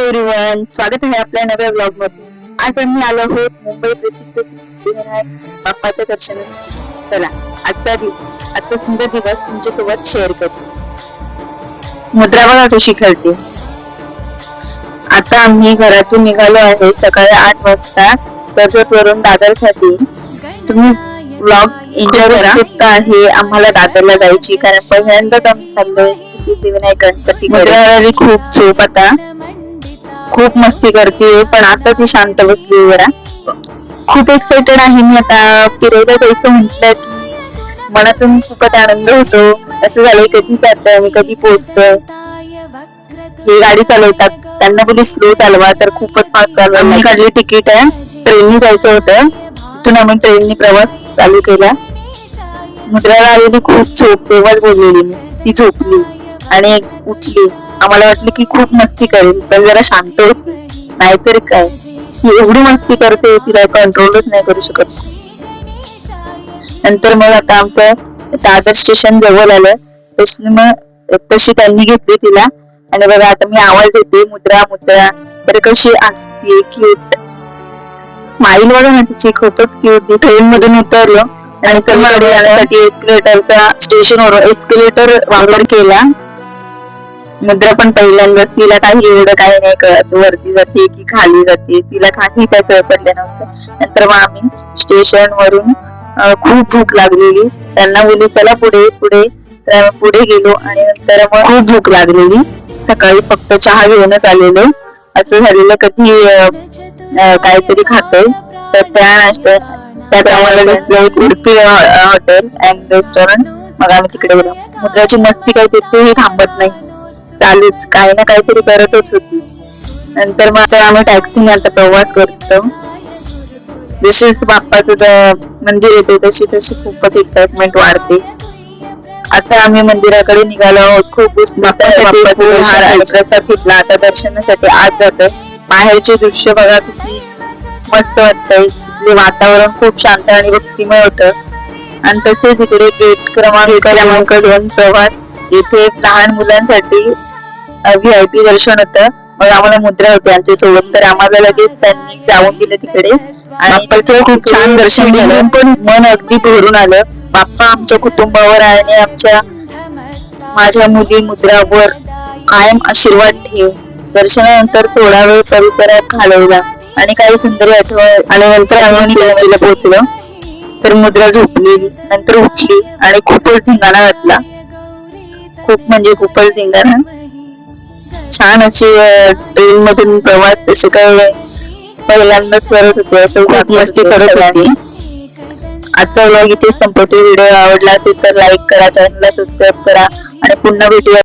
Everyone, स्वागत आहे आपल्या नव्या ब्लॉग मध्ये। आज आम्ही आलो आहोत मुंबई प्रसिद्ध सिद्धिविनायक बाप्पाच्या दर्शनासाठी। चला आजचा सुंदर दिवस तुमच्या सोबत शेअर करते। मुद्रा बघा कशी खेळते। आता आम्ही घरातून निघालो आहे सकाळी 8 वाजता कर्जत वरून दादरसाठी। तुम्ही ब्लॉग एन्जॉय करा। आहे आम्हाला दादरला जायची, कारण पहिल्यांदाच आम्ही चाललोय सिद्धिविनायक गणपती। मुद्रा खूप झोप, आता खूप मस्ती करते, पण आता ती शांत बसली जरा। खूप एक्साइटेड आहे मी आता फिरायला जायचं म्हटलं की मनातून खूपच आनंद होतो। असं झालंय कधी जातोय आणि कधी पोहोचतोय। हे गाडी चालवतात त्यांना बोली स्लो चालवा, तर खूपच फास्ट चालवा। आम्ही काढली तिकीट आहे, ट्रेननी जायचं होतं। तिथून आम्ही ट्रेननी प्रवास चालू केला। मुद्राला आलेली खूप झोप, तेव्हाच बोललेली मी, ती झोपली आणि उठली। आम्हाला वाटलं की खूप मस्ती करेल, पण जरा शांत होती। नाहीतर काय, ही एवढी मस्ती करते, तिला कंट्रोलच नाही करू शकत। नंतर मग आता आमचं दादर स्टेशन जवळ आलं, तशी त्यांनी घेतली तिला। आणि बघा आता मी आवाज देते, मुद्रा मुद्रा, तर कशी असते क्यूट। स्माइल बघा ना तिची, खूपच क्यूट। ट्रेन मधून उतरलो आणि कल्याण जाण्यासाठी एस्केलेटरचा स्टेशनवर एस्केलेटर वापर केला। मुद्रा पण पहिल्यांदाच, तिला काही एवढं काही नाही कळत, वरती जाते की खाली जाते, तिला काही त्याचं पडलं नव्हतं। नंतर मग आम्ही स्टेशन वरून खूप भूक लागलेली, त्यांना बोलली चला पुढे पुढे, तर आम्ही पुढे गेलो। आणि नंतर मग खूप भूक लागलेली, सकाळी फक्त चहा घेऊनच आलेलो, असं झालेलं कधी काहीतरी खातोय। तर त्यात आम्हाला दिसलं एक उडपी हॉटेल अँड रेस्टॉरंट, मग आम्ही तिकडे गेलो। मुद्राची मस्ती काही तिथेही थांबत नाही, चालूच काही ना काहीतरी करतच होती। नंतर मग आता आम्ही टॅक्सीने आता प्रवास करतो। जशीच बाप्पाचं मंदिर येते तशी तशी खूपच एक्साइटमेंट वाढते। आता आम्ही मंदिराकडे निघालो आहोत। खूप प्रसाद घेतला, आता दर्शनासाठी आत जातोय। बाहेरचे दृश्य बघा किती मस्त वाटतंय, इथले वातावरण खूप शांत आणि भक्तिमय होतं। आणि तसेच इकडे गेट क्रमांक 2 प्रवास, इथे लहान मुलांसाठी VIP दर्शन होतं। मग आम्हाला मुद्रा होते आमच्या सोबत, तर आम्हाला लगेच त्यांनी जाऊन दिलं तिकडे आणि खूप छान दर्शन झालं, पण मन अगदी भरून आलं। बाप्पा आमच्या कुटुंबावर आणि माझ्या मुली मुद्रावर कायम आशीर्वाद ठेव। दर्शनानंतर थोडा वेळ परिसरात घालवला आणि काही सुंदर आठवण, आणि नंतर आम्ही स्टेशनला पोहोचलो। तर मुद्रा झोपलेली, नंतर उठली आणि खूपच धिंगाणा घातला, खूप म्हणजे खूपच धिंगाणा। छान अशी ट्रेन मधून प्रवास, तसे काय पहिल्यांदाच करत होते, असं खूप मस्ती करत होती। आजचा व्लॉग इथे संपवते। व्हिडिओ आवडला असेल तर लाईक करा, चॅनलला सबस्क्राईब करा आणि पुन्हा भेटूया